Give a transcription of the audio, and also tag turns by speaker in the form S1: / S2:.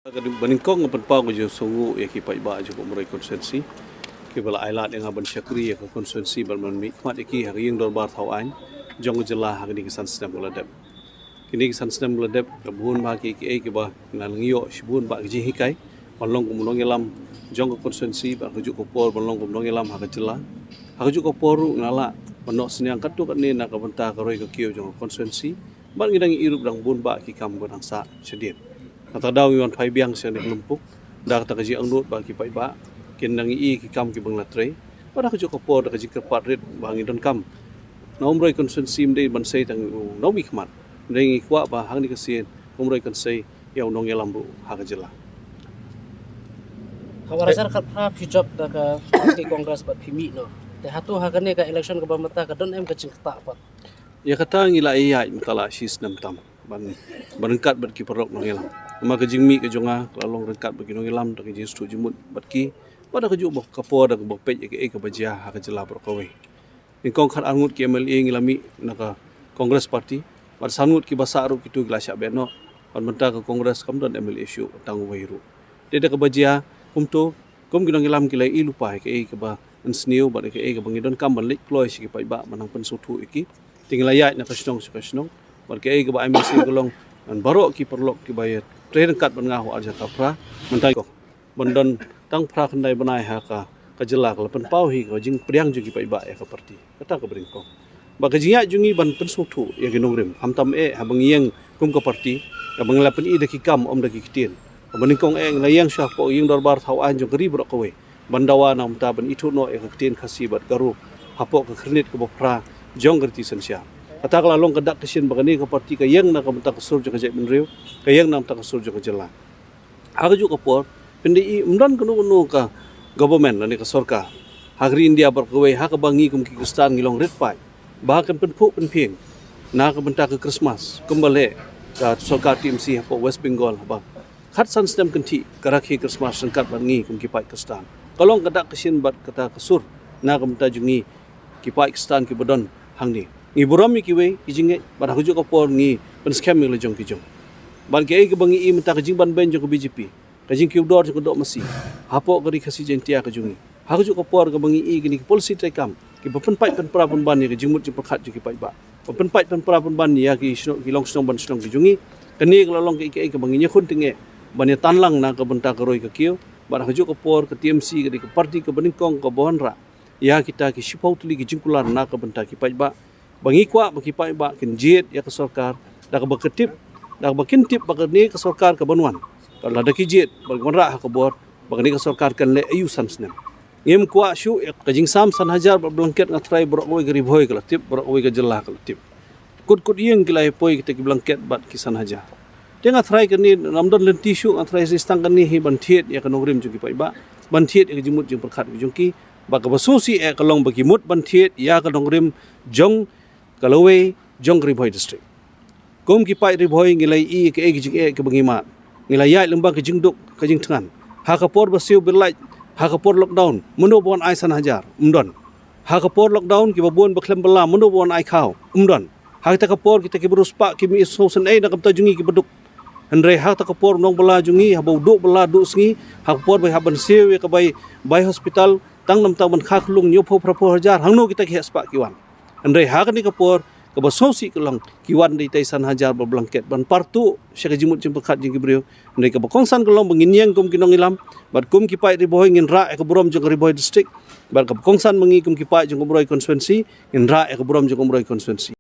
S1: Baningkong ang pagpago dyan sungu ya kipa iba aja ko merai konsensi kibala ailat yang aban syakri ya konsensi berman mikmat iki hari yang dorbar thawan jong jelah hari ni kisan senam meladep kini kisan senam meladep kabun ba ki ba nalngiyo shibun ba ji hikai balong kumulong elam jong konsensi ba rujuk ko por balong kumulong elam ha jelah ha rujuk ko por ngala menok senyang katu kat ni nak benta karoi ke kio jong konsensi ban ngidang irup dang bun ba ki kam godang sa sedien kata daw yon pai biang siang di kelompok dah kata kaji angnut bagi pai ba kin nang i ki kam ki bang latre pada kajo kopor dah kaji kerpat red bangi don kam nomroi konsensi mdei bansai tang no mikmat ndai kwa ba hang ni kasien nomroi konsei yaw nong yalam bu ha kajela
S2: kawarasar khat pra hijab da ka parti kongres bat phimi no te hatu ha kane ka election ka bamata ka don em ka cingta pat
S1: ya kata ngila ai mutala sis nam tam ban berengkat bat ki perok nong yalam maka jingmi ke jonga lalong rengkat bagi nong ilam dak jing stu jumut batki pada keju bok kapor dak bok pej ke bajia ha ke jela brokawe ni kong khat angut ki MLA ngilami naka kongres parti bar sangut ki basaru kitu glasya beno on menta ke kongres kam don MLA issue tang wairu de dak bajia kumto kum ki nong ilam ki lai lupa ke ba ensniu bar ke bangi don kam balik ploy si ki ba manang pensutu iki tinggal ayat na kasnong bar ke ba MLC golong an barok ki perlok ki bayar rengkat bengahu aja kapra mentai ko bendon tang pra kendai benai ha ka jelak lepen pau hi ko jing priang jugi pai ba ya ka parti kata ka beringko ba ka jinga jungi ban pensutu ya ginogrem hamtam ha bengieng kum ka parti ya benglapen i daki kam om daki kitien beningkong layang syah po ying darbar thawan jong geri brok kowe bandawa nam ta ben itu no ya ka kitien khasi bat garu hapok ka kernit ko pra jong gerti sensia kata kalau long kedak kesin bagani ke parti ke yang nak mentak sur jo kejek menriu ke yang nak mentak sur jo kejela aga ju ke por pendi umdan kenu ka government ni ke sarkar hagri india berkewe ha ke bangi kum ki kristan ngilong red pai bahkan penpuk penping na ke mentak ke christmas kembali ka sarkar TMC ha west bengal ba khat san stem kenti karakhi christmas sengkat bangi kum ki pai kristan kalau kedak kesin bat kata kesur na ke mentak jungi ki pai kristan ki bodon hang ni ngi buram mi kiwe kijinge bar hajo ko por ngi pen scam mi lejong kijong ban ke bangi i menta kijing ban ben jo ko BJP kijing ki dor jo ko dok mesi hapo gari khasi jentia ka jungi hajo ko por ke bangi i gini policy trekam ki pen pai pen pra pun ban ni kijing mut jo pakhat jo ki pai ba pen pai pen pra pun ban ni ya ki long snong ban snong kijungi keni lalong ke bangi nya khun tinge ban ya tanlang na ka benta ka roi ka kio bar hajo ko por ke TMC ke parti ke beningkong ke bonra ya kita ki sipau tuli kijing kular na ka benta ki pai ba bangi kwa bagi pai ba kinjit ya ke sarkar dak baketip dak bakintip bagani ke sarkar ke banwan kalau ada kijit bagi konra ke bor bagani ke sarkar kan le ayu samsnem ngem kwa shu ya kajing sam san hajar blanket ngatrai brokoi gari boy ke tip brokoi ke jelah ke tip kut yeng kilai poi kita ki blanket bat kisan hajar dia ngatrai ke ni namdon len tisu ngatrai sistang kan ni hi bantiet ya ke nogrim jugi pai ba bantiet ya ke jimut jing perkhat jungki ba ke basusi ya kalong bagi mut bantiet ya ke nogrim jong Kalaway jong Riboy district kum ki pai Riboy ngilai i ke jing ke bangima ngilai ya lembang ke jingduk ke jing tengan ha ka por basiu berlai ha ka por lockdown mundo bon ai san hajar umdon ha ka por lockdown ki babon baklem bala mundo bon ai khau umdon ha ta ka por kita ki beruspa ki mi sosen ai nak ta jungi ki beduk andre ha ta ka por nong bala jungi ha bau bala du sngi ha ka por bai ha ban siu ke bai hospital tang nam ta ban khak lung nyopo prapo hajar hangno kita ki spa ki wan andre ha ni kapor ke basosi kelang kiwan di taisan hajar berblanket ban partu syaka jimut jempakhat jing gibriu andre ke bakongsan kelong benginyang kum kinong ilam bat kum kipai riboy ngin ra ke burom jong Riboy district bat ke bakongsan mengi kum kipai jong Riboy konstituensi ngin ra ke burom jong Riboy konstituensi